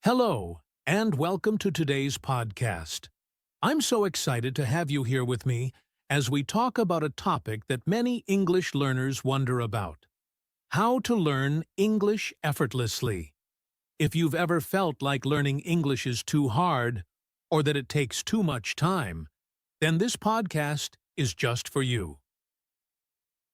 Hello, and welcome to today's podcast. I'm so excited to have you here with me as we talk about a topic that many English learners wonder about: how to learn English effortlessly. If you've ever felt like learning English is too hard or that it takes too much time, then this podcast is just for you.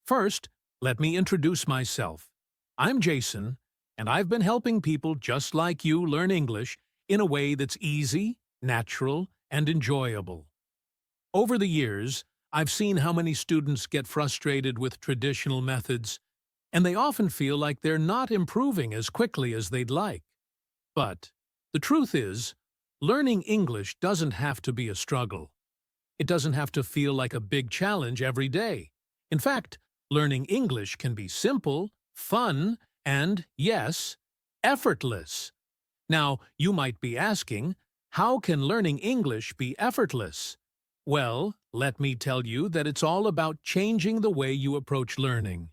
First, let me introduce myself. I'm Jason, and I've been helping people just like you learn English in a way that's easy, natural, and enjoyable. Over the years, I've seen how many students get frustrated with traditional methods, and they often feel like they're not improving as quickly as they'd like. But the truth is, learning English doesn't have to be a struggle. It doesn't have to feel like a big challenge every day. In fact, learning English can be simple, fun, and, yes, effortless. Now, you might be asking, how can learning English be effortless? Well, let me tell you that it's all about changing the way you approach learning.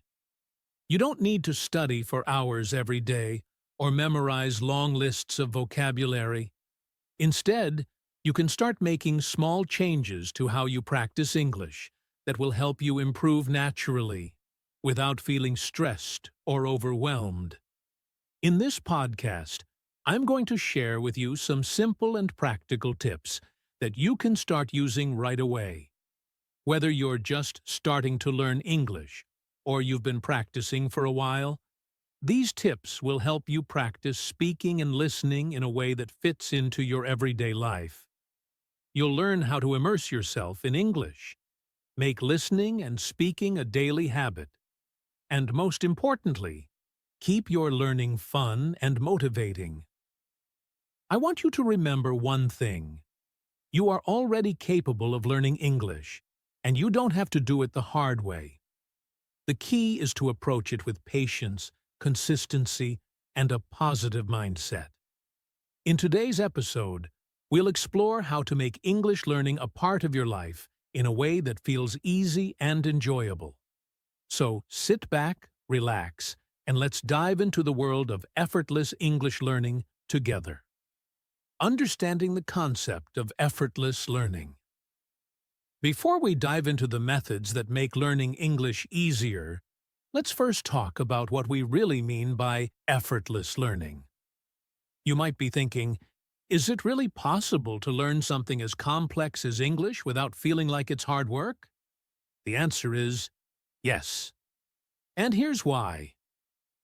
You don't need to study for hours every day or memorize long lists of vocabulary. Instead, you can start making small changes to how you practice English that will help you improve naturally, without feeling stressed or overwhelmed. In this podcast, I'm going to share with you some simple and practical tips that you can start using right away. Whether you're just starting to learn English or you've been practicing for a while, these tips will help you practice speaking and listening in a way that fits into your everyday life. You'll learn how to immerse yourself in English, make listening and speaking a daily habit, and most importantly, keep your learning fun and motivating. I want you to remember one thing. You are already capable of learning English, and you don't have to do it the hard way. The key is to approach it with patience, consistency, and a positive mindset. In today's episode, we'll explore how to make English learning a part of your life in a way that feels easy and enjoyable. So sit back, relax, and let's dive into the world of effortless English learning together. Understanding the concept of effortless learning. Before we dive into the methods that make learning English easier, let's first talk about what we really mean by effortless learning. You might be thinking, is it really possible to learn something as complex as English without feeling like it's hard work? The answer is yes. And here's why.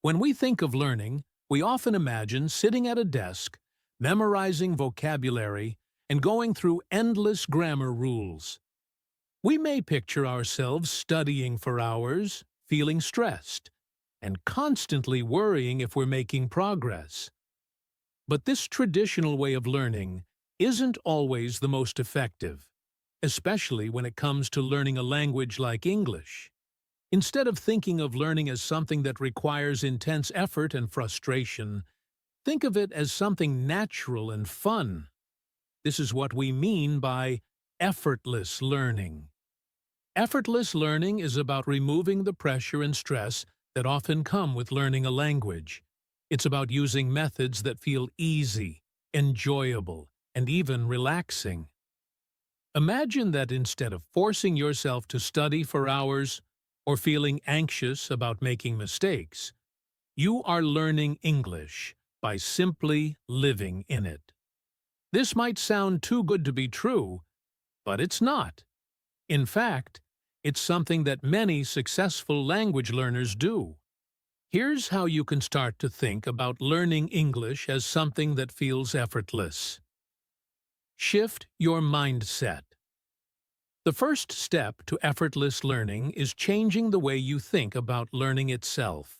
When we think of learning, we often imagine sitting at a desk, memorizing vocabulary, and going through endless grammar rules. We may picture ourselves studying for hours, feeling stressed, and constantly worrying if we're making progress. But this traditional way of learning isn't always the most effective, especially when it comes to learning a language like English. Instead of thinking of learning as something that requires intense effort and frustration, think of it as something natural and fun. This is what we mean by effortless learning. Effortless learning is about removing the pressure and stress that often come with learning a language. It's about using methods that feel easy, enjoyable, and even relaxing. Imagine that instead of forcing yourself to study for hours or feeling anxious about making mistakes, you are learning English by simply living in it. This might sound too good to be true, but it's not. In fact, it's something that many successful language learners do. Here's how you can start to think about learning English as something that feels effortless. Shift your mindset. The first step to effortless learning is changing the way you think about learning itself.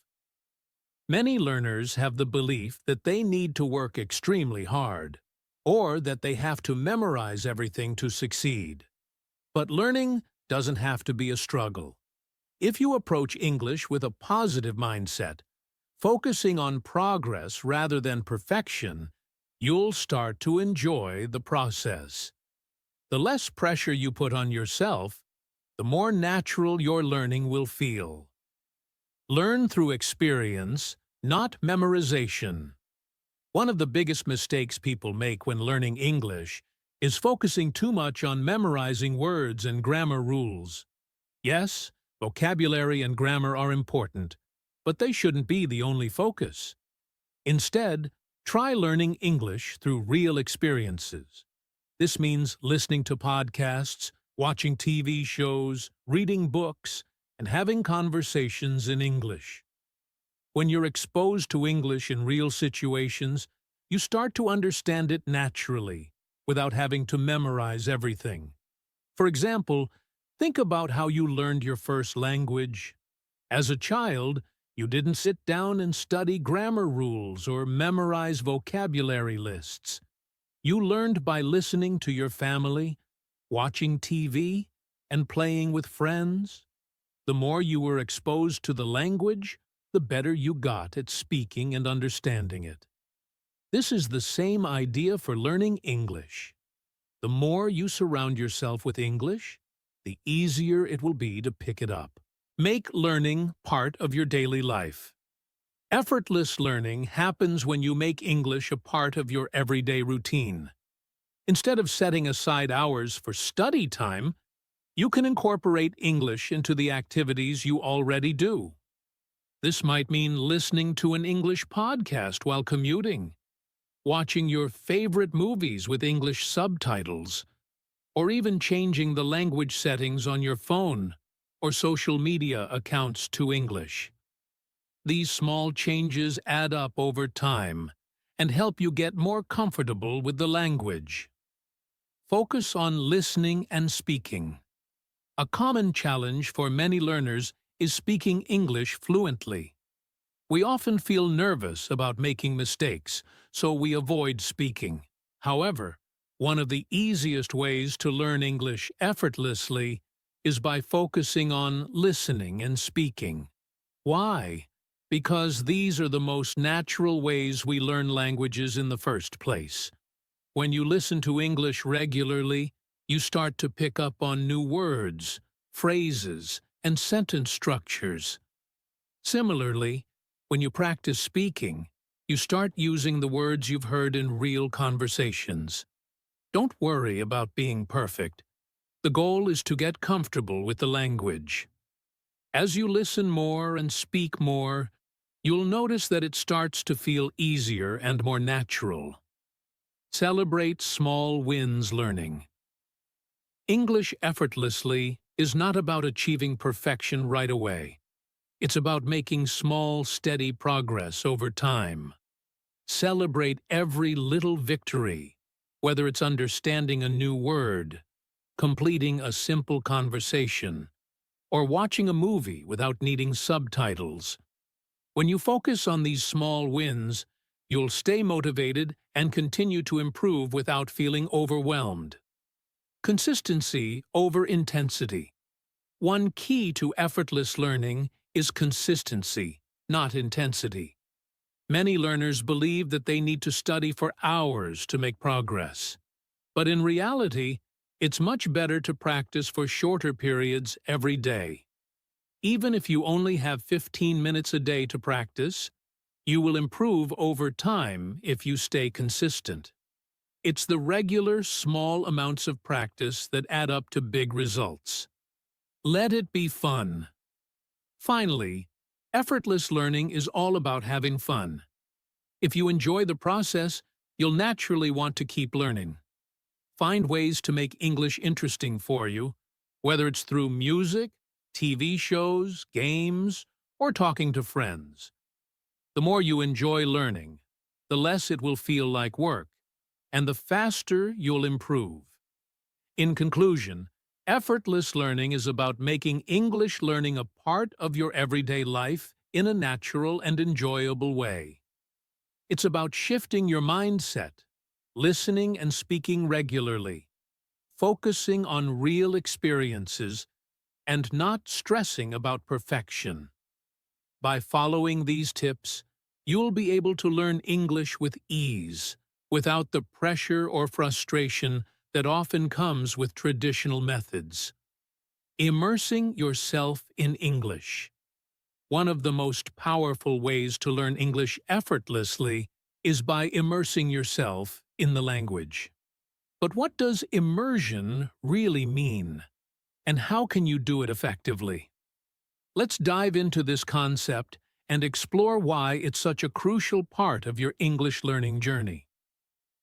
Many learners have the belief that they need to work extremely hard, or that they have to memorize everything to succeed. But learning doesn't have to be a struggle. If you approach English with a positive mindset, focusing on progress rather than perfection, you'll start to enjoy the process. The less pressure you put on yourself, the more natural your learning will feel. Learn through experience, not memorization. One of the biggest mistakes people make when learning English is focusing too much on memorizing words and grammar rules. Yes, vocabulary and grammar are important, but they shouldn't be the only focus. Instead, try learning English through real experiences. This means listening to podcasts, watching TV shows, reading books, and having conversations in English. When you're exposed to English in real situations, you start to understand it naturally, without having to memorize everything. For example, think about how you learned your first language. As a child, you didn't sit down and study grammar rules or memorize vocabulary lists. You learned by listening to your family, watching TV, and playing with friends. The more you were exposed to the language, the better you got at speaking and understanding it. This is the same idea for learning English. The more you surround yourself with English, the easier it will be to pick it up. Make learning part of your daily life. Effortless learning happens when you make English a part of your everyday routine. Instead of setting aside hours for study time, you can incorporate English into the activities you already do. This might mean listening to an English podcast while commuting, watching your favorite movies with English subtitles, or even changing the language settings on your phone or social media accounts to English. These small changes add up over time and help you get more comfortable with the language. Focus on listening and speaking. A common challenge for many learners is speaking English fluently. We often feel nervous about making mistakes, so we avoid speaking. However, one of the easiest ways to learn English effortlessly is by focusing on listening and speaking. Why? Because these are the most natural ways we learn languages in the first place. When you listen to English regularly, you start to pick up on new words, phrases, and sentence structures. Similarly, when you practice speaking, you start using the words you've heard in real conversations. Don't worry about being perfect. The goal is to get comfortable with the language. As you listen more and speak more, you'll notice that it starts to feel easier and more natural. Celebrate small wins learning. English effortlessly is not about achieving perfection right away. It's about making small, steady progress over time. Celebrate every little victory, whether it's understanding a new word, completing a simple conversation, or watching a movie without needing subtitles. When you focus on these small wins, you'll stay motivated and continue to improve without feeling overwhelmed. Consistency over intensity. One key to effortless learning is consistency, not intensity. Many learners believe that they need to study for hours to make progress. But in reality, it's much better to practice for shorter periods every day. Even if you only have 15 minutes a day to practice, you will improve over time if you stay consistent. It's the regular, small amounts of practice that add up to big results. Let it be fun. Finally, effortless learning is all about having fun. If you enjoy the process, you'll naturally want to keep learning. Find ways to make English interesting for you, whether it's through music, TV shows, games, or talking to friends. The more you enjoy learning, the less it will feel like work, and the faster you'll improve. In conclusion, effortless learning is about making English learning a part of your everyday life in a natural and enjoyable way. It's about shifting your mindset, listening and speaking regularly, focusing on real experiences, and not stressing about perfection. By following these tips, you'll be able to learn English with ease, without the pressure or frustration that often comes with traditional methods. Immersing yourself in English. One of the most powerful ways to learn English effortlessly is by immersing yourself in the language. But what does immersion really mean? And how can you do it effectively? Let's dive into this concept and explore why it's such a crucial part of your English learning journey.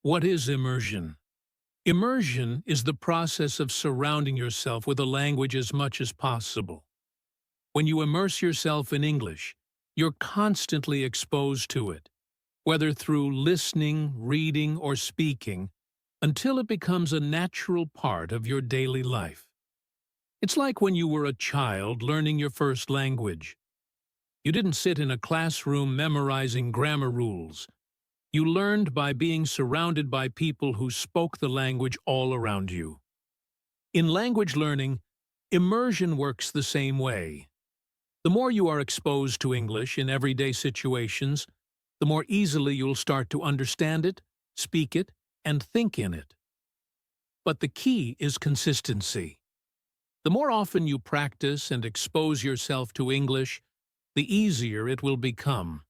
What is immersion? Immersion is the process of surrounding yourself with a language as much as possible. When you immerse yourself in English, you're constantly exposed to it, whether through listening, reading, or speaking, until it becomes a natural part of your daily life. It's like when you were a child learning your first language. You didn't sit in a classroom memorizing grammar rules. You learned by being surrounded by people who spoke the language all around you. In language learning, immersion works the same way. The more you are exposed to English in everyday situations, the more easily you'll start to understand it, speak it, and think in it. But the key is consistency. The more often you practice and expose yourself to English, the easier it will become.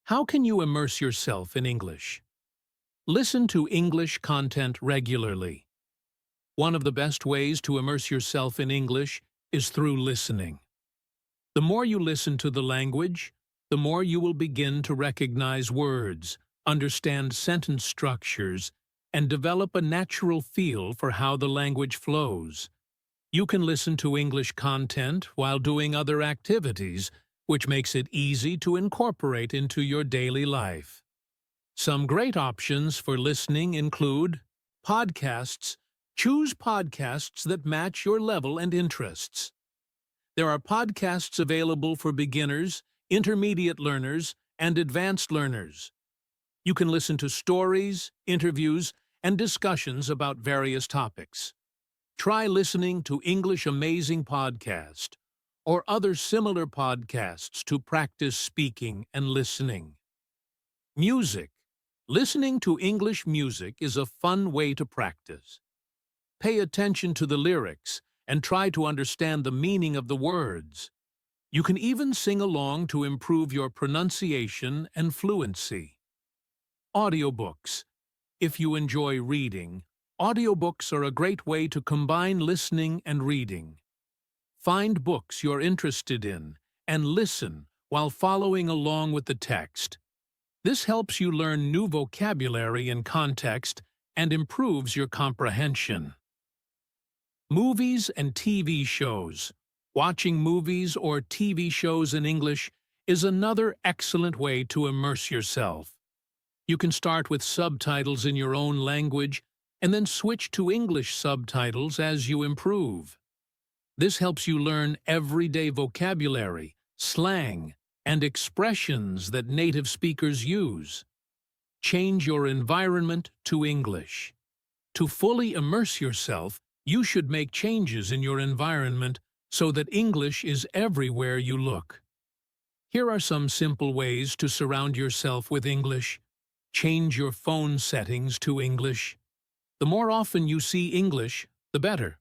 How can you immerse yourself in English? Listen to English content regularly. One of the best ways to immerse yourself in English is through listening. The more you listen to the language, the more you will begin to recognize words, understand sentence structures, and develop a natural feel for how the language flows. You can listen to English content while doing other activities, which makes it easy to incorporate into your daily life. Some great options for listening include podcasts. Choose podcasts that match your level and interests. There are podcasts available for beginners, intermediate learners, and advanced learners. You can listen to stories, interviews, and discussions about various topics. Try listening to English Amazing Podcast or other similar podcasts to practice speaking and listening. Music. Listening to English music is a fun way to practice. Pay attention to the lyrics and try to understand the meaning of the words. You can even sing along to improve your pronunciation and fluency. Audiobooks. If you enjoy reading, audiobooks are a great way to combine listening and reading. Find books you're interested in and listen while following along with the text. This helps you learn new vocabulary and context and improves your comprehension. Movies and TV shows. Watching movies or TV shows in English is another excellent way to immerse yourself. You can start with subtitles in your own language and then switch to English subtitles as you improve. This helps you learn everyday vocabulary, slang, and expressions that native speakers use. Change your environment to English. To fully immerse yourself, you should make changes in your environment so that English is everywhere you look. Here are some simple ways to surround yourself with English. Change your phone settings to English. The more often you see English, the better.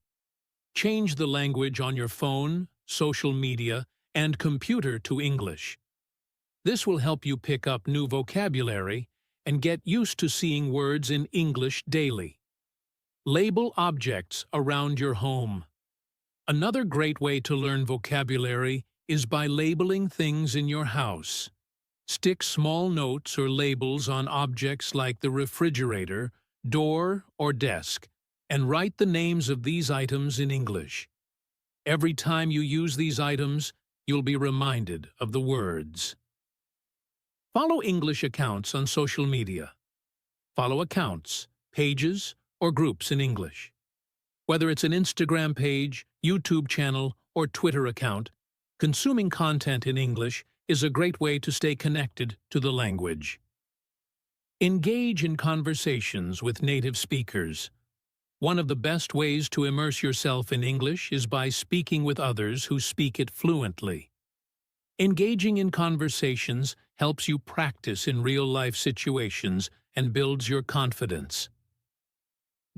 Change the language on your phone, social media, and computer to English. This will help you pick up new vocabulary and get used to seeing words in English daily. Label objects around your home. Another great way to learn vocabulary is by labeling things in your house. Stick small notes or labels on objects like the refrigerator, door, or desk, and write the names of these items in English. Every time you use these items, you'll be reminded of the words. Follow English accounts on social media. Follow accounts, pages, or groups in English. Whether it's an Instagram page, YouTube channel, or Twitter account, consuming content in English is a great way to stay connected to the language. Engage in conversations with native speakers. One of the best ways to immerse yourself in English is by speaking with others who speak it fluently. Engaging in conversations helps you practice in real-life situations and builds your confidence.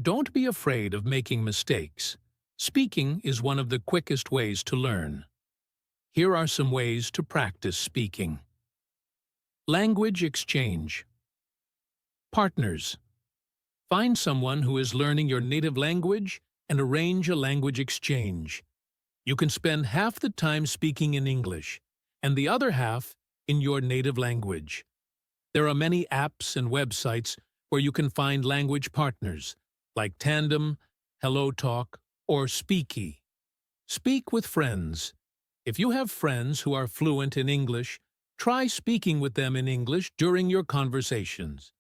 Don't be afraid of making mistakes. Speaking is one of the quickest ways to learn. Here are some ways to practice speaking. Language exchange. Partners. Find someone who is learning your native language and arrange a language exchange. You can spend half the time speaking in English and the other half in your native language. There are many apps and websites where you can find language partners, like Tandem, HelloTalk, or Speaky. Speak with friends. If you have friends who are fluent in English, try speaking with them in English during your conversations.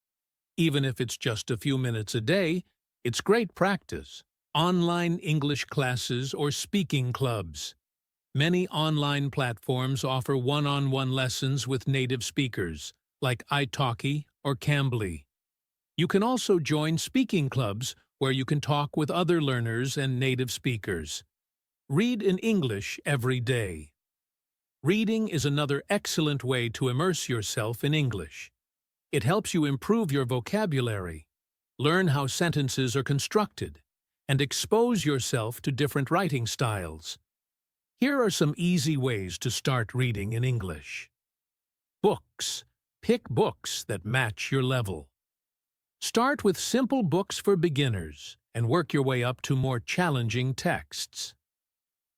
Even if it's just a few minutes a day, it's great practice. Online English classes or speaking clubs. Many online platforms offer one-on-one lessons with native speakers, like italki or Cambly. You can also join speaking clubs where you can talk with other learners and native speakers. Read in English every day. Reading is another excellent way to immerse yourself in English. It helps you improve your vocabulary, learn how sentences are constructed, and expose yourself to different writing styles. Here are some easy ways to start reading in English. Books. Pick books that match your level. Start with simple books for beginners and work your way up to more challenging texts.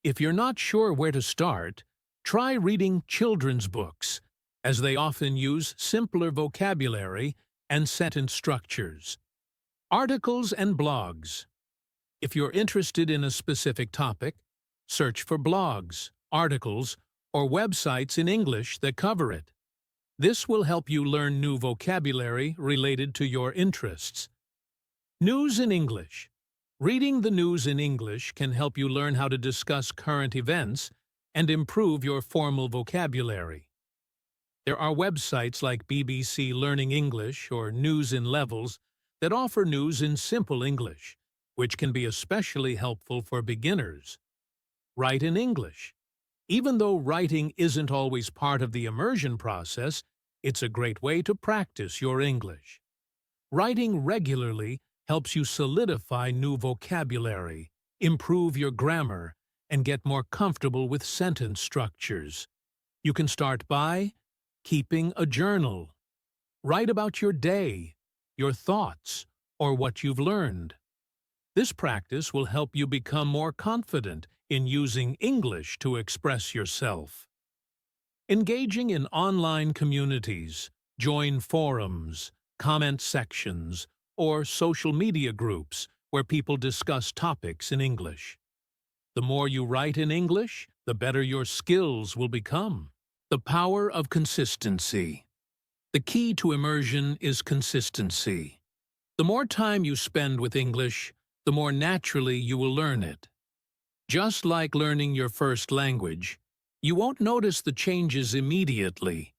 If you're not sure where to start, try reading children's books, as they often use simpler vocabulary and sentence structures. Articles and blogs. If you're interested in a specific topic, search for blogs, articles, or websites in English that cover it. This will help you learn new vocabulary related to your interests. News in English. Reading the news in English can help you learn how to discuss current events and improve your formal vocabulary. There are websites like BBC Learning English or News in Levels that offer news in simple English, which can be especially helpful for beginners. Write in English. Even though writing isn't always part of the immersion process, it's a great way to practice your English. Writing regularly helps you solidify new vocabulary, improve your grammar, and get more comfortable with sentence structures. You can start by keeping a journal. Write about your day, your thoughts, or what you've learned. This practice will help you become more confident in using English to express yourself. Engaging in online communities, join forums, comment sections, or social media groups where people discuss topics in English. The more you write in English, the better your skills will become. The power of consistency. The key to immersion is consistency. The more time you spend with English, the more naturally you will learn it. Just like learning your first language, you won't notice the changes immediately,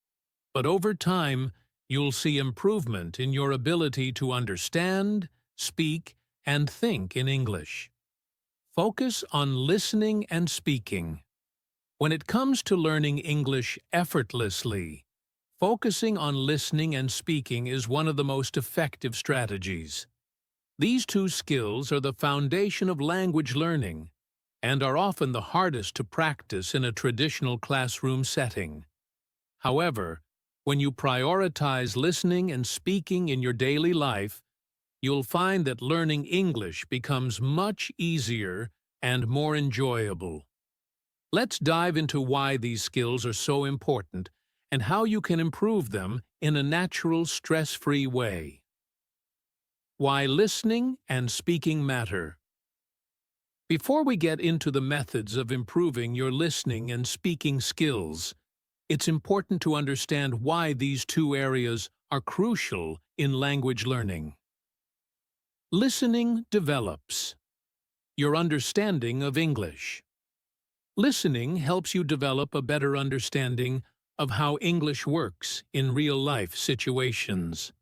but over time, you'll see improvement in your ability to understand, speak, and think in English. Focus on listening and speaking. When it comes to learning English effortlessly, focusing on listening and speaking is one of the most effective strategies. These two skills are the foundation of language learning and are often the hardest to practice in a traditional classroom setting. However, when you prioritize listening and speaking in your daily life, you'll find that learning English becomes much easier and more enjoyable. Let's dive into why these skills are so important and how you can improve them in a natural, stress-free way. Why listening and speaking matter. Before we get into the methods of improving your listening and speaking skills, it's important to understand why these two areas are crucial in language learning. Listening develops your understanding of English. Listening helps you develop a better understanding of how English works in real-life situations.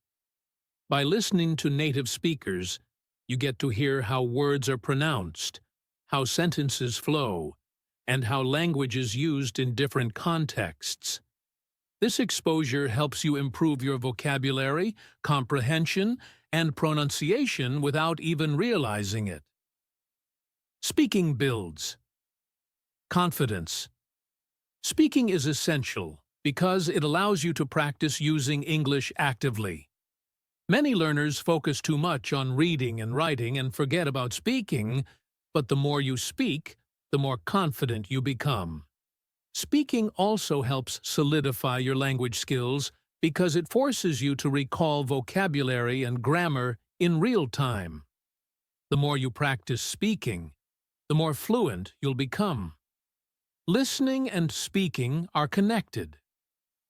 By listening to native speakers, you get to hear how words are pronounced, how sentences flow, and how language is used in different contexts. This exposure helps you improve your vocabulary, comprehension, and pronunciation without even realizing it. Speaking builds confidence. Speaking is essential because it allows you to practice using English actively. Many learners focus too much on reading and writing and forget about speaking, but the more you speak, the more confident you become. Speaking also helps solidify your language skills because it forces you to recall vocabulary and grammar in real time. The more you practice speaking, the more fluent you'll become. Listening and speaking are connected.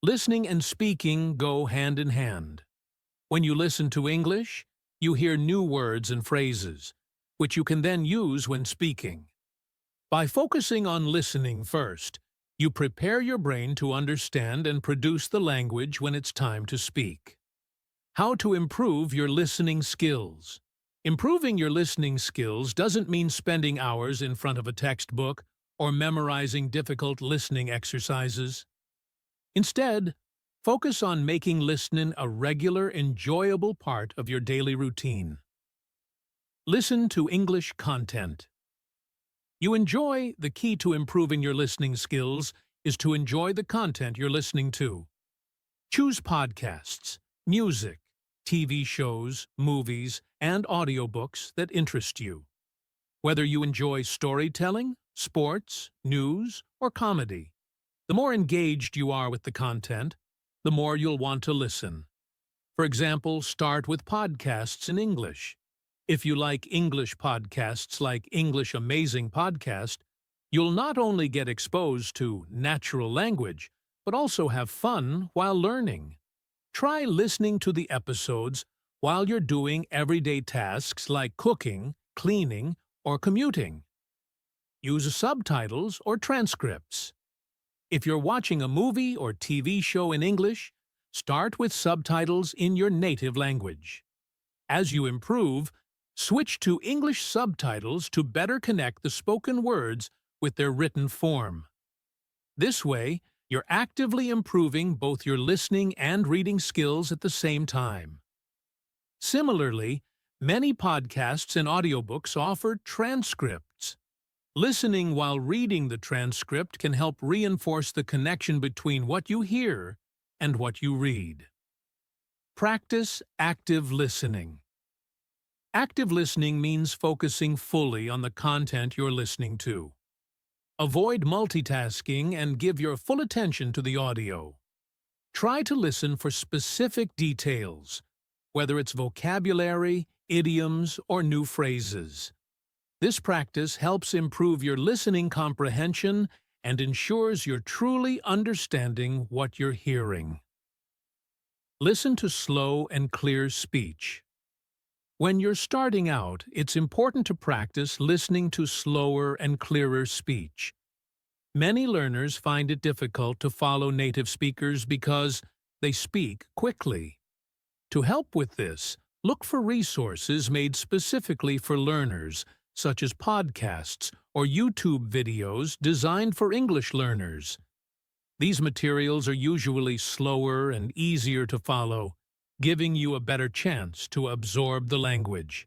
Listening and speaking go hand in hand. When you listen to English, you hear new words and phrases, which you can then use when speaking. By focusing on listening first, you prepare your brain to understand and produce the language when it's time to speak. How to improve your listening skills. Improving your listening skills doesn't mean spending hours in front of a textbook or memorizing difficult listening exercises. Instead, focus on making listening a regular, enjoyable part of your daily routine. Listen to English content. The key to improving your listening skills is to enjoy the content you're listening to. Choose podcasts, music, TV shows, movies, and audiobooks that interest you. Whether you enjoy storytelling, sports, news, or comedy, the more engaged you are with the content, the more you'll want to listen. For example, start with podcasts in English. If you like English podcasts like English Amazing Podcast, you'll not only get exposed to natural language, but also have fun while learning. Try listening to the episodes while you're doing everyday tasks like cooking, cleaning, or commuting. Use subtitles or transcripts. If you're watching a movie or TV show in English, start with subtitles in your native language. As you improve, switch to English subtitles to better connect the spoken words with their written form. This way, you're actively improving both your listening and reading skills at the same time. Similarly, many podcasts and audiobooks offer transcripts. Listening while reading the transcript can help reinforce the connection between what you hear and what you read. Practice active listening. Active listening means focusing fully on the content you're listening to. Avoid multitasking and give your full attention to the audio. Try to listen for specific details, whether it's vocabulary, idioms, or new phrases. This practice helps improve your listening comprehension and ensures you're truly understanding what you're hearing. Listen to slow and clear speech. When you're starting out, it's important to practice listening to slower and clearer speech. Many learners find it difficult to follow native speakers because they speak quickly. To help with this, look for resources made specifically for learners, such as podcasts or YouTube videos designed for English learners. These materials are usually slower and easier to follow, giving you a better chance to absorb the language.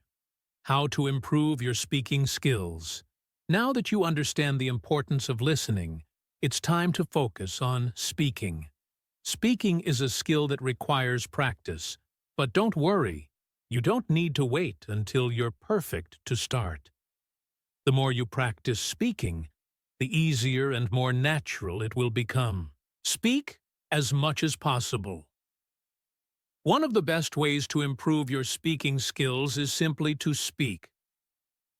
How to improve your speaking skills. Now that you understand the importance of listening, it's time to focus on speaking. Speaking is a skill that requires practice, but don't worry, you don't need to wait until you're perfect to start. The more you practice speaking, the easier and more natural it will become. Speak as much as possible. One of the best ways to improve your speaking skills is simply to speak.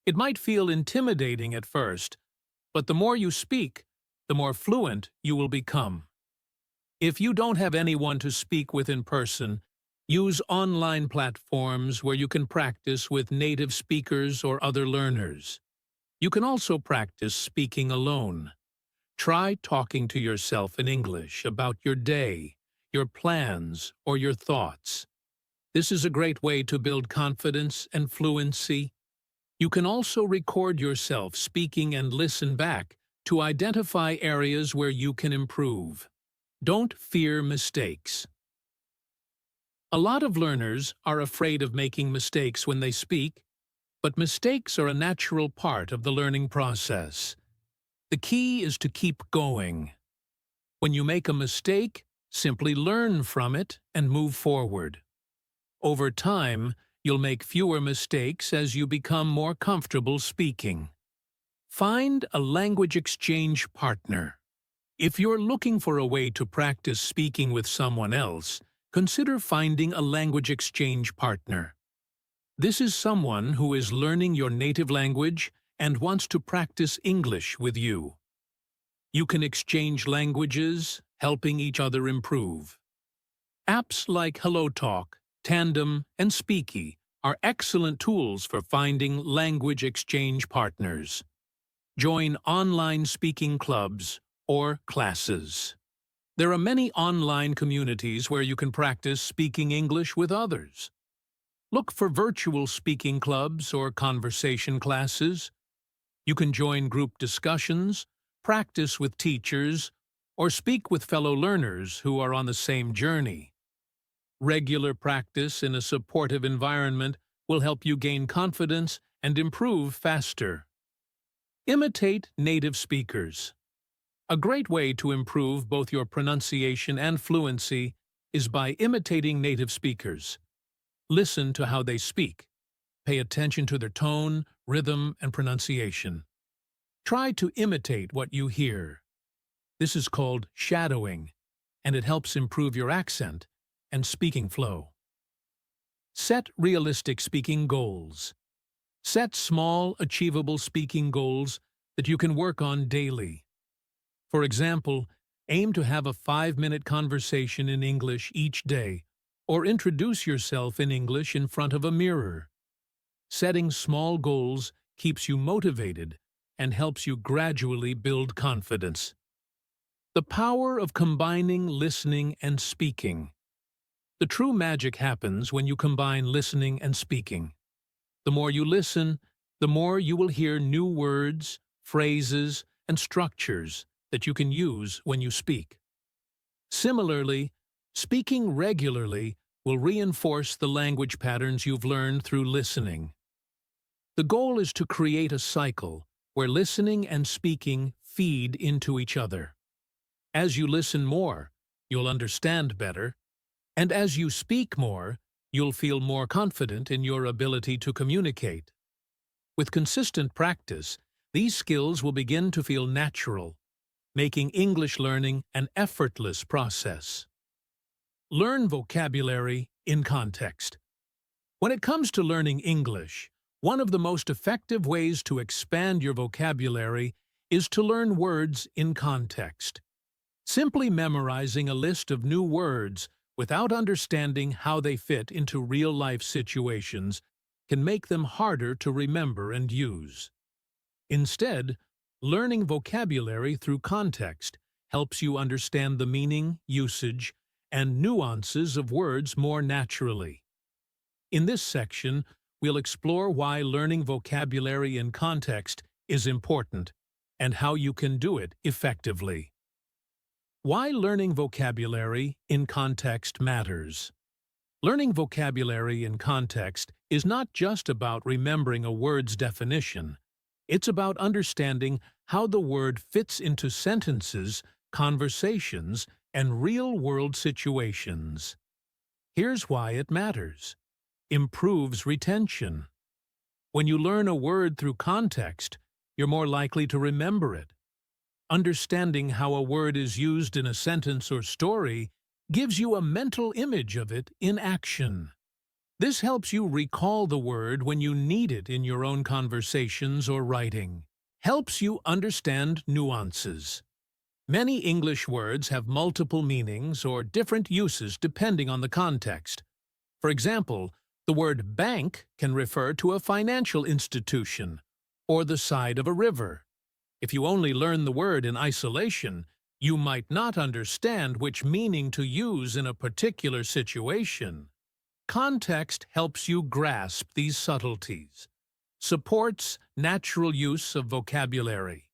It might feel intimidating at first, but the more you speak, the more fluent you will become. If you don't have anyone to speak with in person, use online platforms where you can practice with native speakers or other learners. You can also practice speaking alone. Try talking to yourself in English about your day, your plans, or your thoughts. This is a great way to build confidence and fluency. You can also record yourself speaking and listen back to identify areas where you can improve. Don't fear mistakes. A lot of learners are afraid of making mistakes when they speak, but mistakes are a natural part of the learning process. The key is to keep going. When you make a mistake, simply learn from it and move forward. Over time, you'll make fewer mistakes as you become more comfortable speaking. Find a language exchange partner. If you're looking for a way to practice speaking with someone else, consider finding a language exchange partner. This is someone who is learning your native language and wants to practice English with you. You can exchange languages, helping each other improve. Apps like HelloTalk, Tandem, and Speaky are excellent tools for finding language exchange partners. Join online speaking clubs or classes. There are many online communities where you can practice speaking English with others. Look for virtual speaking clubs or conversation classes. You can join group discussions, practice with teachers, or speak with fellow learners who are on the same journey. Regular practice in a supportive environment will help you gain confidence and improve faster. Imitate native speakers. A great way to improve both your pronunciation and fluency is by imitating native speakers. Listen to how they speak. Pay attention to their tone, rhythm, and pronunciation. Try to imitate what you hear. This is called shadowing, and it helps improve your accent and speaking flow. Set realistic speaking goals. Set small, achievable speaking goals that you can work on daily. For example, aim to have a 5-minute conversation in English each day, or introduce yourself in English in front of a mirror. Setting small goals keeps you motivated and helps you gradually build confidence. The power of combining listening and speaking. The true magic happens when you combine listening and speaking. The more you listen, the more you will hear new words, phrases, and structures that you can use when you speak. Similarly, speaking regularly will reinforce the language patterns you've learned through listening. The goal is to create a cycle where listening and speaking feed into each other. As you listen more, you'll understand better, and as you speak more, you'll feel more confident in your ability to communicate. With consistent practice, these skills will begin to feel natural, making English learning an effortless process. Learn vocabulary in context. When it comes to learning English, one of the most effective ways to expand your vocabulary is to learn words in context. Simply memorizing a list of new words without understanding how they fit into real-life situations can make them harder to remember and use. Instead, learning vocabulary through context helps you understand the meaning, usage, and nuances of words more naturally. In this section, we'll explore why learning vocabulary in context is important and how you can do it effectively. Why learning vocabulary in context matters. Learning vocabulary in context is not just about remembering a word's definition. It's about understanding how the word fits into sentences, conversations, and real-world situations. Here's why it matters. Improves retention. When you learn a word through context, you're more likely to remember it. Understanding how a word is used in a sentence or story gives you a mental image of it in action. This helps you recall the word when you need it in your own conversations or writing. Helps you understand nuances. Many English words have multiple meanings or different uses depending on the context. For example, the word bank can refer to a financial institution or the side of a river. If you only learn the word in isolation, you might not understand which meaning to use in a particular situation. Context helps you grasp these subtleties. Supports natural use of vocabulary.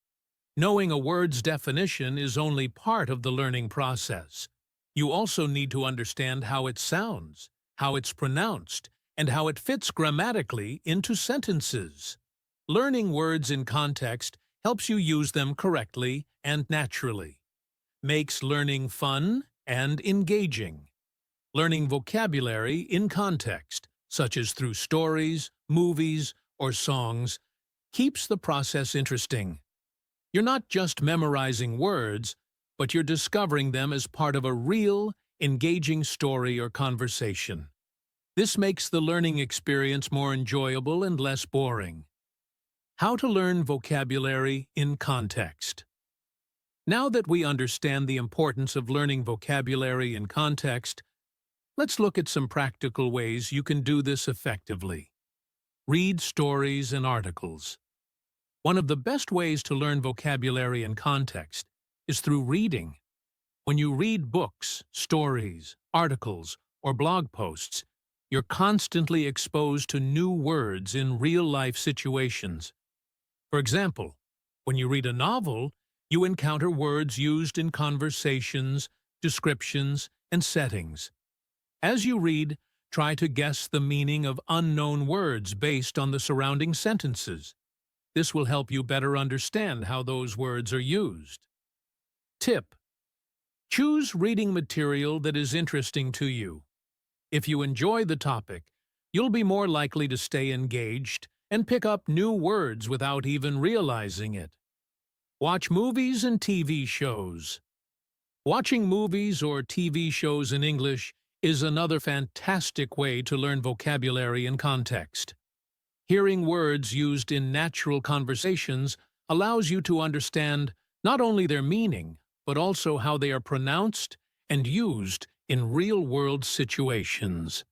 Knowing a word's definition is only part of the learning process. You also need to understand how it sounds, how it's pronounced, and how it fits grammatically into sentences. Learning words in context helps you use them correctly and naturally. Makes learning fun and engaging. Learning vocabulary in context, such as through stories, movies, or songs, keeps the process interesting. You're not just memorizing words, but you're discovering them as part of a real, engaging story or conversation. This makes the learning experience more enjoyable and less boring. How to learn vocabulary in context. Now that we understand the importance of learning vocabulary in context, let's look at some practical ways you can do this effectively. Read stories and articles. One of the best ways to learn vocabulary in context is through reading. When you read books, stories, articles, or blog posts, you're constantly exposed to new words in real-life situations. For example, when you read a novel, you encounter words used in conversations, descriptions, and settings. As you read, try to guess the meaning of unknown words based on the surrounding sentences. This will help you better understand how those words are used. Tip: choose reading material that is interesting to you. If you enjoy the topic, you'll be more likely to stay engaged and pick up new words without even realizing it. Watch movies and TV shows. Watching movies or TV shows in English is another fantastic way to learn vocabulary in context. Hearing words used in natural conversations allows you to understand not only their meaning, but also how they are pronounced and used in real-world situations.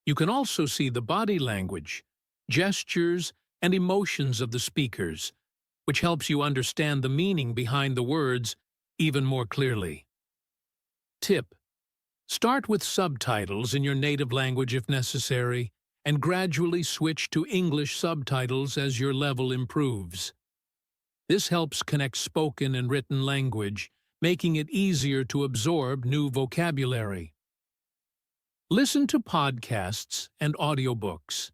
You can also see the body language, gestures, and emotions of the speakers, which helps you understand the meaning behind the words even more clearly. Tip: start with subtitles in your native language if necessary, and gradually switch to English subtitles as your level improves. This helps connect spoken and written language, making it easier to absorb new vocabulary. Listen to podcasts and audiobooks.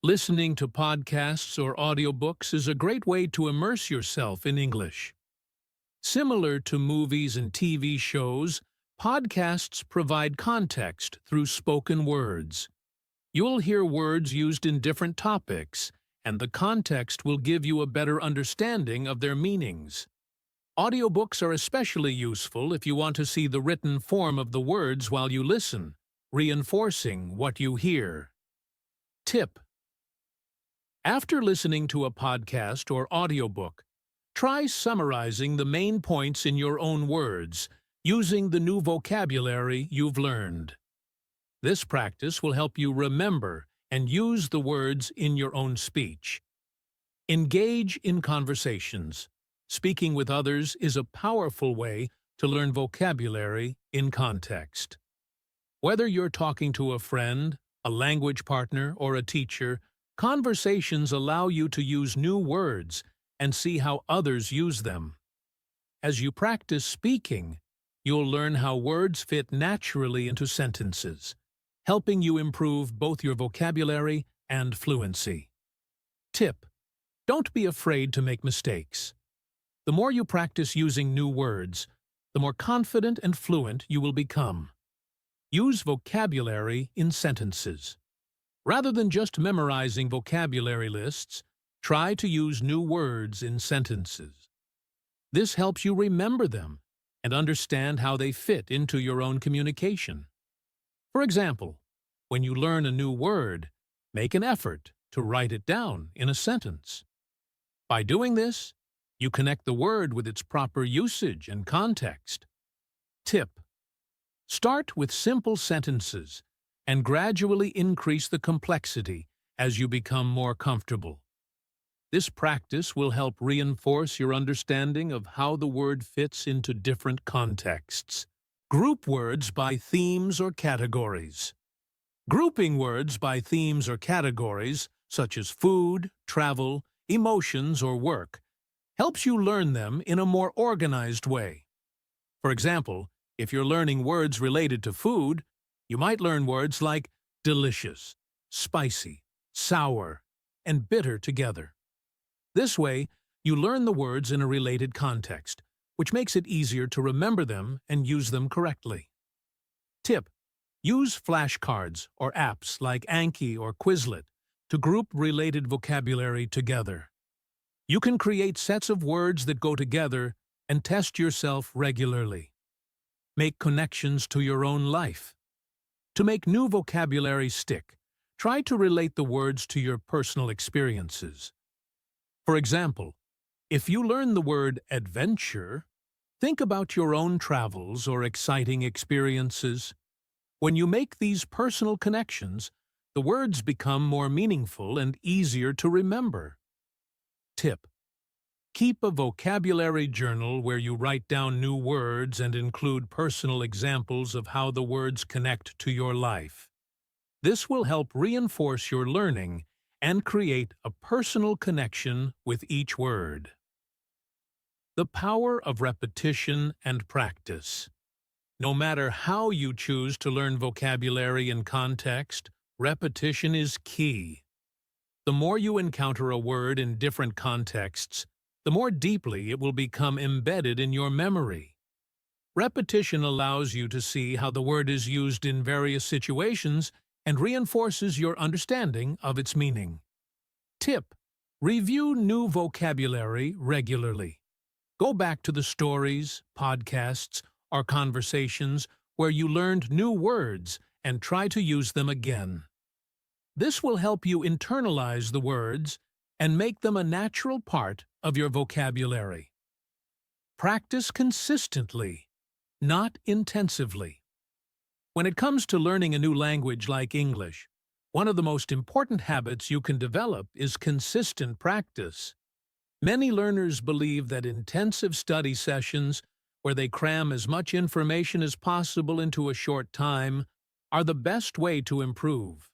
Listening to podcasts or audiobooks is a great way to immerse yourself in English. Similar to movies and TV shows, podcasts provide context through spoken words. You'll hear words used in different topics, and the context will give you a better understanding of their meanings. Audiobooks are especially useful if you want to see the written form of the words while you listen, reinforcing what you hear. Tip: after listening to a podcast or audiobook, try summarizing the main points in your own words, using the new vocabulary you've learned. This practice will help you remember and use the words in your own speech. Engage in conversations. Speaking with others is a powerful way to learn vocabulary in context. Whether you're talking to a friend, a language partner, or a teacher, conversations allow you to use new words and see how others use them. As you practice speaking, you'll learn how words fit naturally into sentences, helping you improve both your vocabulary and fluency. Tip: don't be afraid to make mistakes. The more you practice using new words, the more confident and fluent you will become. Use vocabulary in sentences. Rather than just memorizing vocabulary lists, try to use new words in sentences. This helps you remember them and understand how they fit into your own communication. For example, when you learn a new word, make an effort to write it down in a sentence. By doing this, you connect the word with its proper usage and context. Tip: start with simple sentences and gradually increase the complexity as you become more comfortable. This practice will help reinforce your understanding of how the word fits into different contexts. Group words by themes or categories. Grouping words by themes or categories, such as food, travel, emotions, or work, helps you learn them in a more organized way. For example, if you're learning words related to food, you might learn words like delicious, spicy, sour, and bitter together. This way, you learn the words in a related context, which makes it easier to remember them and use them correctly. Tip: Use flashcards or apps like Anki or Quizlet to group related vocabulary together. You can create sets of words that go together and test yourself regularly. Make connections to your own life. To make new vocabulary stick, try to relate the words to your personal experiences. For example, if you learn the word adventure, think about your own travels or exciting experiences. When you make these personal connections, the words become more meaningful and easier to remember. Tip: keep a vocabulary journal where you write down new words and include personal examples of how the words connect to your life. This will help reinforce your learning and create a personal connection with each word. The power of repetition and practice. No matter how you choose to learn vocabulary and context, repetition is key. The more you encounter a word in different contexts, the more deeply it will become embedded in your memory. Repetition allows you to see how the word is used in various situations and reinforces your understanding of its meaning. Tip: review new vocabulary regularly. Go back to the stories, podcasts, or conversations where you learned new words and try to use them again. This will help you internalize the words and make them a natural part of your vocabulary. Practice consistently, not intensively. When it comes to learning a new language like English, one of the most important habits you can develop is consistent practice. Many learners believe that intensive study sessions, where they cram as much information as possible into a short time, are the best way to improve.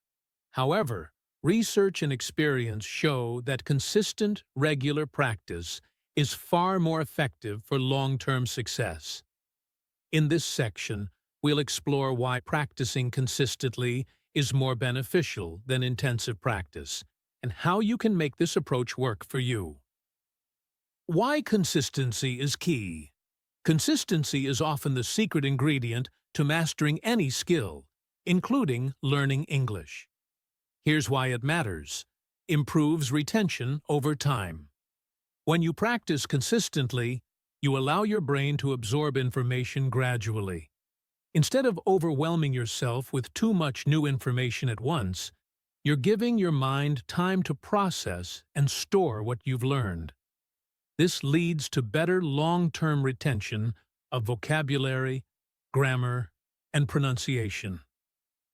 However, research and experience show that consistent, regular practice is far more effective for long-term success. In this section, we'll explore why practicing consistently is more beneficial than intensive practice, and how you can make this approach work for you. Why consistency is key. Consistency is often the secret ingredient to mastering any skill, including learning English. Here's why it matters. Improves retention over time. When you practice consistently, you allow your brain to absorb information gradually. Instead of overwhelming yourself with too much new information at once, you're giving your mind time to process and store what you've learned. This leads to better long-term retention of vocabulary, grammar, and pronunciation.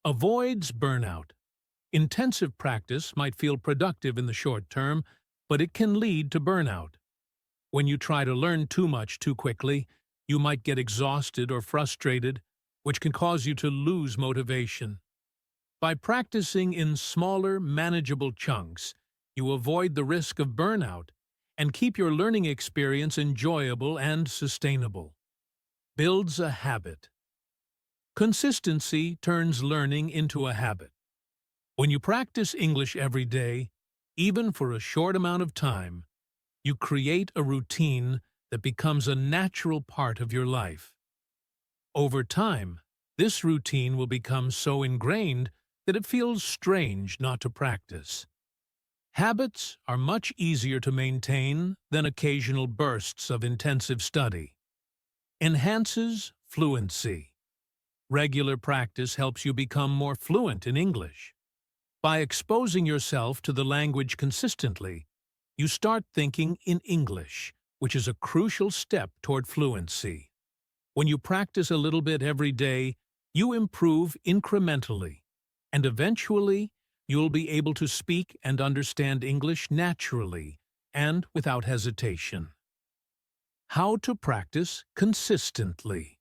Avoids burnout. Intensive practice might feel productive in the short term, but it can lead to burnout. When you try to learn too much too quickly, you might get exhausted or frustrated, which can cause you to lose motivation. By practicing in smaller, manageable chunks, you avoid the risk of burnout and keep your learning experience enjoyable and sustainable. Builds a habit. Consistency turns learning into a habit. When you practice English every day, even for a short amount of time, you create a routine that becomes a natural part of your life. Over time, this routine will become so ingrained that it feels strange not to practice. Habits are much easier to maintain than occasional bursts of intensive study. Enhances fluency. Regular practice helps you become more fluent in English. By exposing yourself to the language consistently, you start thinking in English, which is a crucial step toward fluency. When you practice a little bit every day, you improve incrementally, and eventually you'll be able to speak and understand English naturally and without hesitation. How to practice consistently.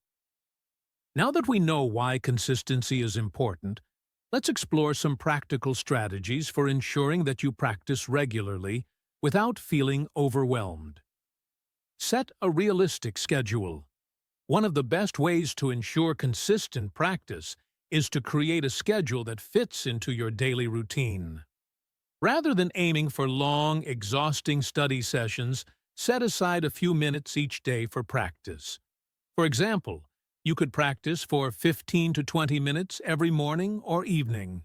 Now that we know why consistency is important, let's explore some practical strategies for ensuring that you practice regularly without feeling overwhelmed. Set a realistic schedule. One of the best ways to ensure consistent practice is to create a schedule that fits into your daily routine. Rather than aiming for long, exhausting study sessions, set aside a few minutes each day for practice. For example, You could practice for 15 to 20 minutes every morning or evening.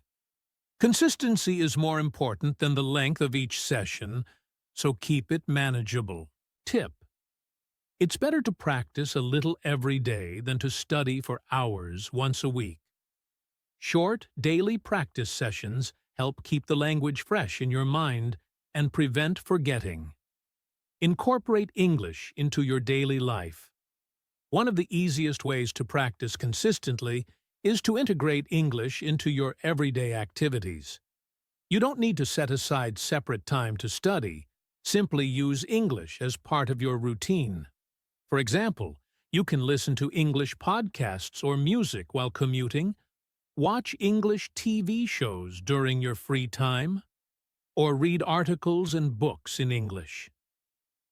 Consistency is more important than the length of each session, so keep it manageable. Tip: it's better to practice a little every day than to study for hours once a week. Short, daily practice sessions help keep the language fresh in your mind and prevent forgetting. Incorporate English into your daily life. One of the easiest ways to practice consistently is to integrate English into your everyday activities. You don't need to set aside separate time to study. Simply use English as part of your routine. For example, you can listen to English podcasts or music while commuting, watch English TV shows during your free time, or read articles and books in English.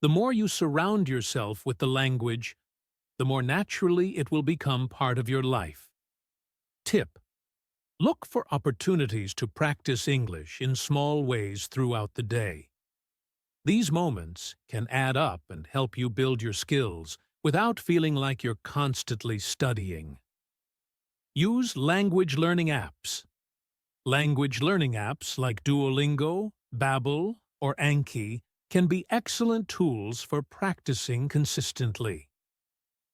The more you surround yourself with the language, the more naturally it will become part of your life. Tip: look for opportunities to practice English in small ways throughout the day. These moments can add up and help you build your skills without feeling like you're constantly studying. Use language learning apps. Language learning apps like Duolingo, Babbel, or Anki can be excellent tools for practicing consistently.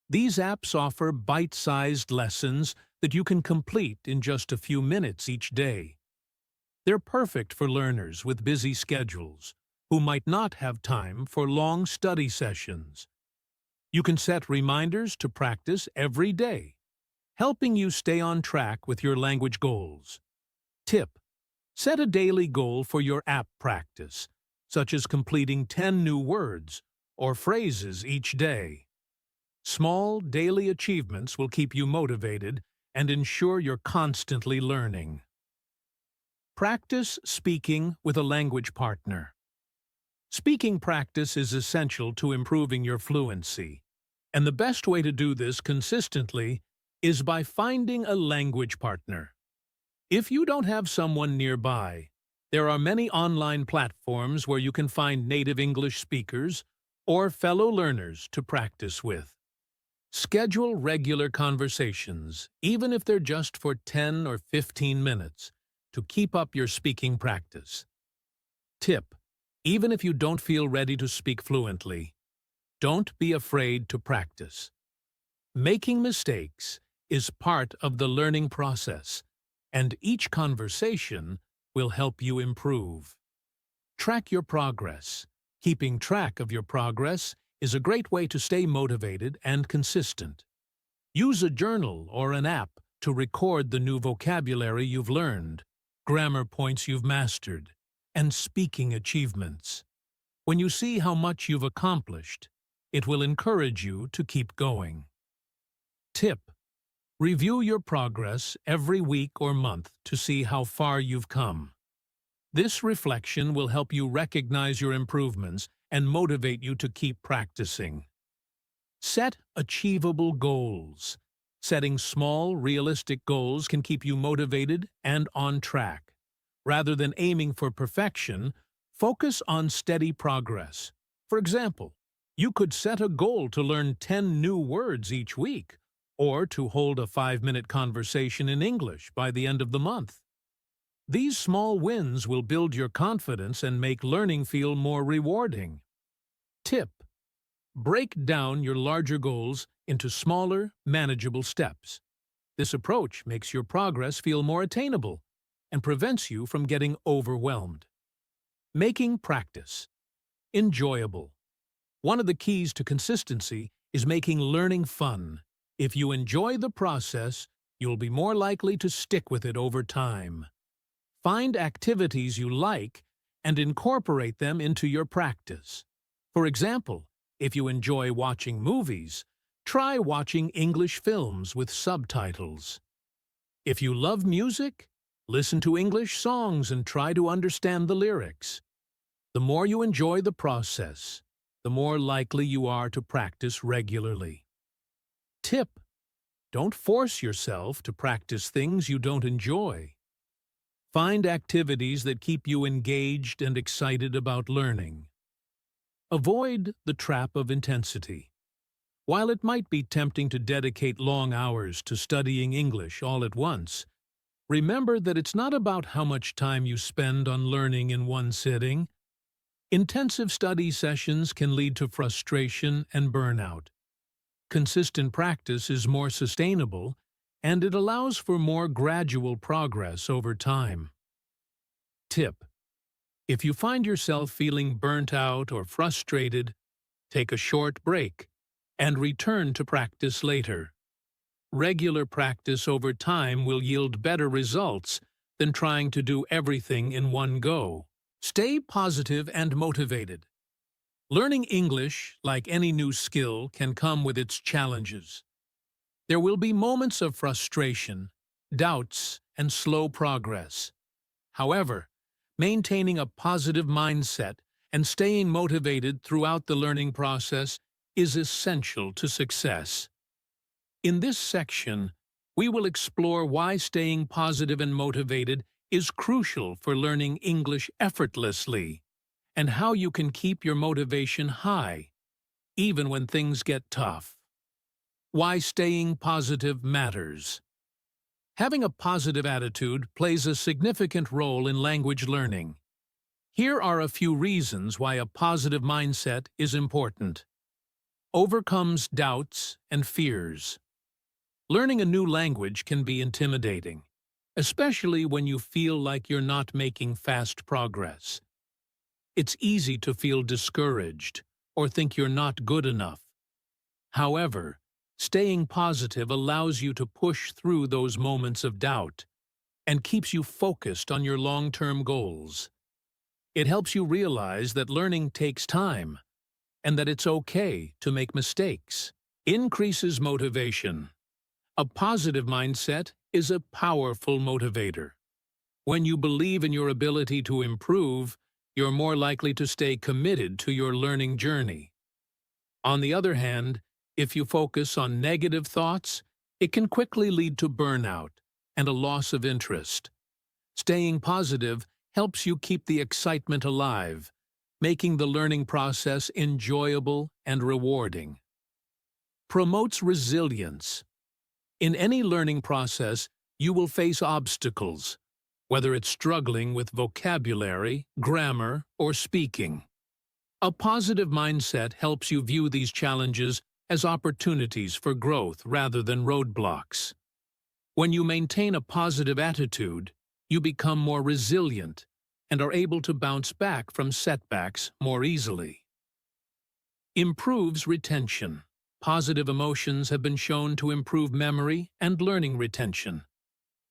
These apps offer bite-sized lessons that you can complete in just a few minutes each day. They're perfect for learners with busy schedules who might not have time for long study sessions. You can set reminders to practice every day, helping you stay on track with your language goals. Tip: set a daily goal for your app practice, such as completing 10 new words or phrases each day. Small daily achievements will keep you motivated and ensure you're constantly learning. Practice speaking with a language partner. Speaking practice is essential to improving your fluency, and the best way to do this consistently is by finding a language partner. If you don't have someone nearby, there are many online platforms where you can find native English speakers or fellow learners to practice with. Schedule regular conversations, even if they're just for 10 or 15 minutes, to keep up your speaking practice. Tip: even if you don't feel ready to speak fluently, don't be afraid to practice. Making mistakes is part of the learning process, and each conversation will help you improve. Track your progress. Keeping track of your progress is a great way to stay motivated and consistent. Use a journal or an app to record the new vocabulary you've learned, grammar points you've mastered, and speaking achievements. When you see how much you've accomplished, it will encourage you to keep going. Tip: review your progress every week or month to see how far you've come. This reflection will help you recognize your improvements and motivate you to keep practicing. Set achievable goals. Setting small, realistic goals can keep you motivated and on track. Rather than aiming for perfection, focus on steady progress. For example, you could set a goal to learn 10 new words each week, or to hold a 5-minute conversation in English by the end of the month. These small wins will build your confidence and make learning feel more rewarding. Tip: break down your larger goals into smaller, manageable steps. This approach makes your progress feel more attainable and prevents you from getting overwhelmed. Making practice enjoyable. One of the keys to consistency is making learning fun. If you enjoy the process, you'll be more likely to stick with it over time. Find activities you like and incorporate them into your practice. For example, if you enjoy watching movies, try watching English films with subtitles. If you love music, listen to English songs and try to understand the lyrics. The more you enjoy the process, the more likely you are to practice regularly. Tip: don't force yourself to practice things you don't enjoy. Find activities that keep you engaged and excited about learning. Avoid the trap of intensity. While it might be tempting to dedicate long hours to studying English all at once, remember that it's not about how much time you spend on learning in one sitting. Intensive study sessions can lead to frustration and burnout. Consistent practice is more sustainable, and it allows for more gradual progress over time. Tip: if you find yourself feeling burnt out or frustrated, take a short break and return to practice later. Regular practice over time will yield better results than trying to do everything in one go. Stay positive and motivated. Learning English, like any new skill, can come with its challenges. There will be moments of frustration, doubts, and slow progress. However, maintaining a positive mindset and staying motivated throughout the learning process is essential to success. In this section, we will explore why staying positive and motivated is crucial for learning English effortlessly, and how you can keep your motivation high, even when things get tough. Why staying positive matters. Having a positive attitude plays a significant role in language learning. Here are a few reasons why a positive mindset is important. Overcomes doubts and fears. Learning a new language can be intimidating, especially when you feel like you're not making fast progress. It's easy to feel discouraged or think you're not good enough. However, staying positive allows you to push through those moments of doubt and keeps you focused on your long-term goals. It helps you realize that learning takes time and that it's okay to make mistakes. Increases motivation. A positive mindset is a powerful motivator. When you believe in your ability to improve, you're more likely to stay committed to your learning journey. On the other hand, if you focus on negative thoughts, it can quickly lead to burnout and a loss of interest. Staying positive helps you keep the excitement alive, making the learning process enjoyable and rewarding. Promotes resilience. In any learning process, you will face obstacles, whether it's struggling with vocabulary, grammar, or speaking. A positive mindset helps you view these challenges as opportunities for growth rather than roadblocks. When you maintain a positive attitude, you become more resilient and are able to bounce back from setbacks more easily. Improves retention. Positive emotions have been shown to improve memory and learning retention.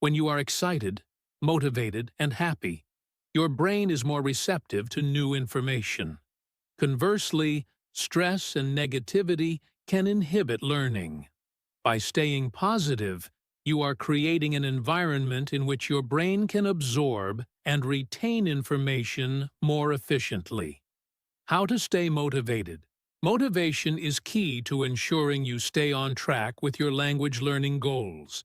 When you are excited, motivated, and happy, your brain is more receptive to new information. Conversely, stress and negativity can inhibit learning. By staying positive, you are creating an environment in which your brain can absorb and retain information more efficiently. How to stay motivated. Motivation is key to ensuring you stay on track with your language learning goals.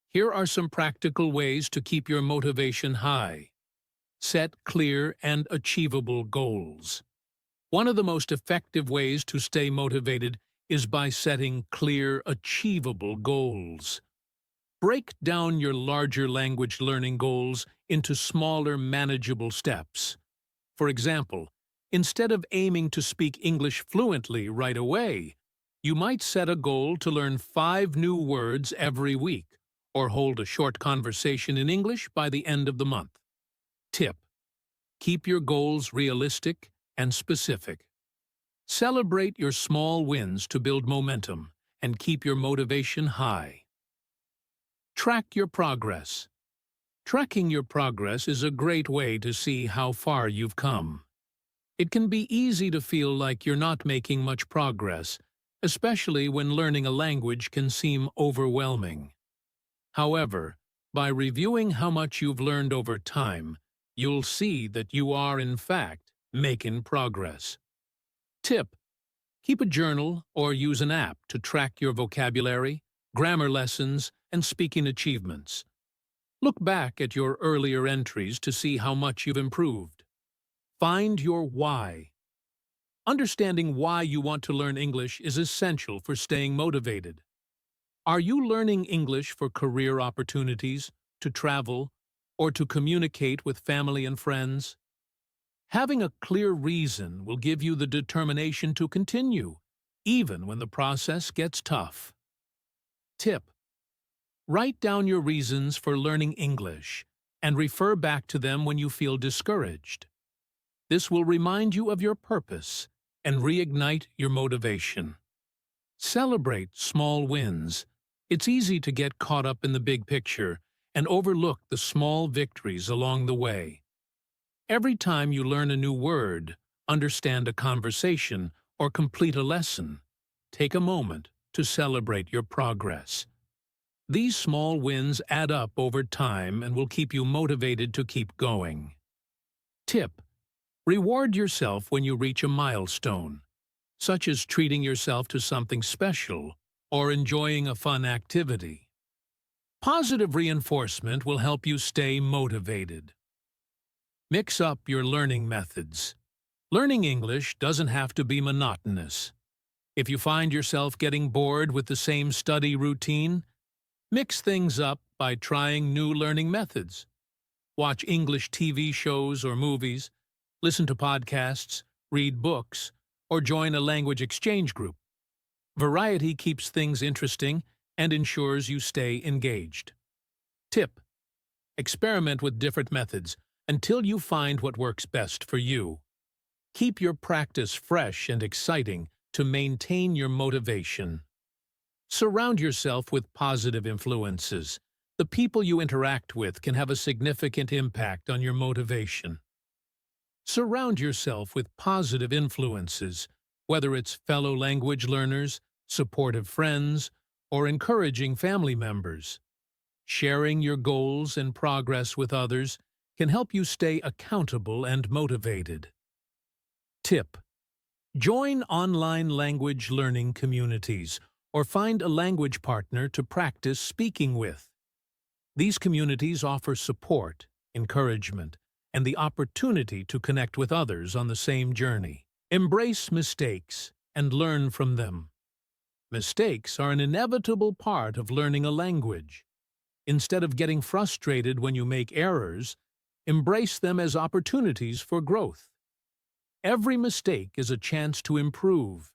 Here are some practical ways to keep your motivation high. Set clear and achievable goals. One of the most effective ways to stay motivated is by setting clear, achievable goals. Break down your larger language learning goals into smaller, manageable steps. For example, instead of aiming to speak English fluently right away, you might set a goal to learn 5 new words every week, or hold a short conversation in English by the end of the month. Tip: keep your goals realistic and specific. Celebrate your small wins to build momentum and keep your motivation high. Track your progress. Tracking your progress is a great way to see how far you've come. It can be easy to feel like you're not making much progress, especially when learning a language can seem overwhelming. However, by reviewing how much you've learned over time, you'll see that you are, in fact, making progress. Tip: keep a journal or use an app to track your vocabulary, grammar lessons, and speaking achievements. Look back at your earlier entries to see how much you've improved. Find your why. Understanding why you want to learn English is essential for staying motivated. Are you learning English for career opportunities, to travel, or to communicate with family and friends? Having a clear reason will give you the determination to continue, even when the process gets tough. Tip: write down your reasons for learning English and refer back to them when you feel discouraged. This will remind you of your purpose and reignite your motivation. Celebrate small wins. It's easy to get caught up in the big picture and overlook the small victories along the way. Every time you learn a new word, understand a conversation, or complete a lesson, take a moment to celebrate your progress. These small wins add up over time and will keep you motivated to keep going. Tip: reward yourself when you reach a milestone, such as treating yourself to something special or enjoying a fun activity. Positive reinforcement will help you stay motivated. Mix up your learning methods. Learning English doesn't have to be monotonous. If you find yourself getting bored with the same study routine, mix things up by trying new learning methods. Watch English TV shows or movies, listen to podcasts, read books, or join a language exchange group. Variety keeps things interesting and ensures you stay engaged. Tip: experiment with different methods until you find what works best for you. Keep your practice fresh and exciting to maintain your motivation. Surround yourself with positive influences. The people you interact with can have a significant impact on your motivation. Surround yourself with positive influences, whether it's fellow language learners, supportive friends, or encouraging family members. Sharing your goals and progress with others can help you stay accountable and motivated. Tip: join online language learning communities or find a language partner to practice speaking with. These communities offer support, encouragement, and the opportunity to connect with others on the same journey. Embrace mistakes and learn from them. Mistakes are an inevitable part of learning a language. Instead of getting frustrated when you make errors, embrace them as opportunities for growth. Every mistake is a chance to improve,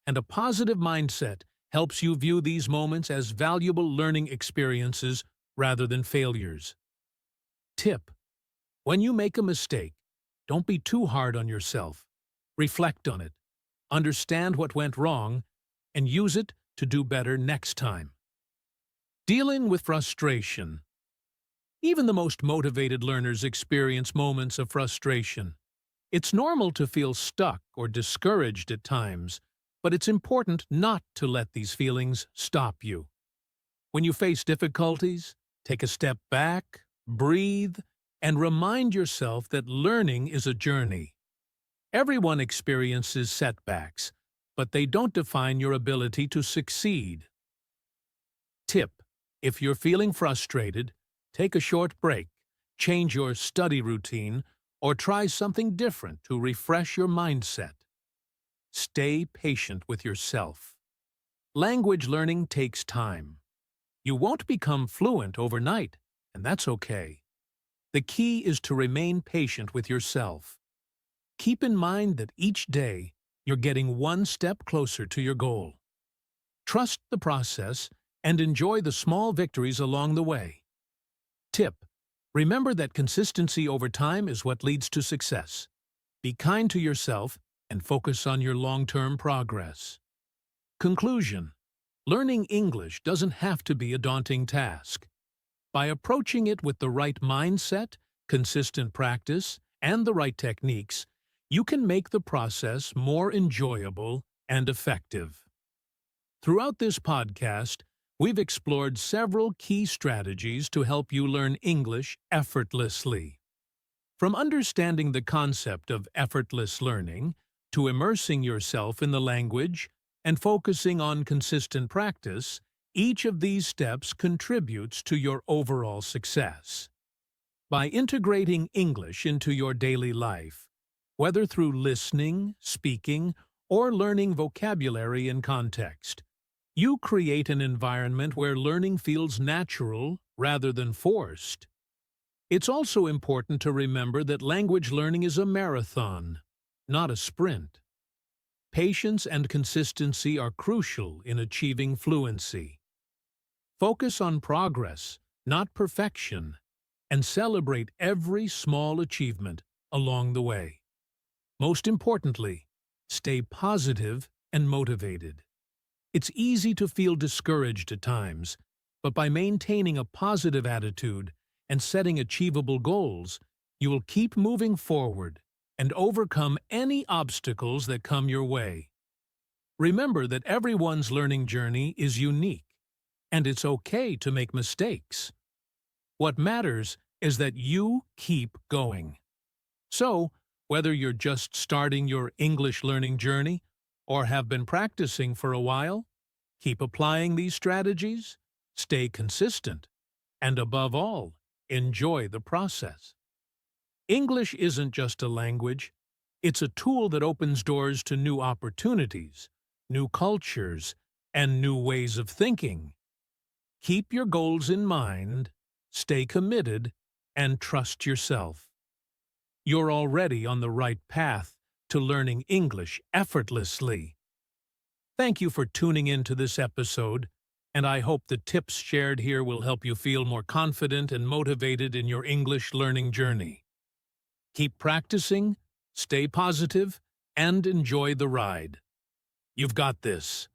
and a positive mindset helps you view these moments as valuable learning experiences rather than failures. Tip: when you make a mistake, don't be too hard on yourself. Reflect on it, understand what went wrong, and use it to do better next time. Dealing with frustration. Even the most motivated learners experience moments of frustration. It's normal to feel stuck or discouraged at times, but it's important not to let these feelings stop you. When you face difficulties, take a step back, breathe, and remind yourself that learning is a journey. Everyone experiences setbacks, but they don't define your ability to succeed. Tip: if you're feeling frustrated, take a short break, change your study routine, or try something different to refresh your mindset. Stay patient with yourself. Language learning takes time. You won't become fluent overnight, and that's okay. The key is to remain patient with yourself. Keep in mind that each day you're getting one step closer to your goal. Trust the process and enjoy the small victories along the way. Tip: remember that consistency over time is what leads to success. Be kind to yourself and focus on your long-term progress. Conclusion: learning English doesn't have to be a daunting task. By approaching it with the right mindset, consistent practice, and the right techniques, you can make the process more enjoyable and effective. Throughout this podcast, we've explored several key strategies to help you learn English effortlessly. From understanding the concept of effortless learning to immersing yourself in the language and focusing on consistent practice, each of these steps contributes to your overall success. By integrating English into your daily life, whether through listening, speaking, or learning vocabulary and context. You create an environment where learning feels natural rather than forced. It's also important to remember that language learning is a marathon, not a sprint. Patience and consistency are crucial in achieving fluency. Focus on progress, not perfection, and celebrate every small achievement along the way. Most importantly, stay positive and motivated. It's easy to feel discouraged at times, but by maintaining a positive attitude and setting achievable goals, you will keep moving forward and overcome any obstacles that come your way. Remember that everyone's learning journey is unique, and it's okay to make mistakes. What matters is that you keep going. So, whether you're just starting your English learning journey or have been practicing for a while, keep applying these strategies, stay consistent, and above all, enjoy the process. English isn't just a language, it's a tool that opens doors to new opportunities, new cultures, and new ways of thinking. Keep your goals in mind, stay committed, and trust yourself. You're already on the right path to learning English effortlessly. Thank you for tuning in to this episode, and I hope the tips shared here will help you feel more confident and motivated in your English learning journey. Keep practicing, stay positive, and enjoy the ride. You've got this.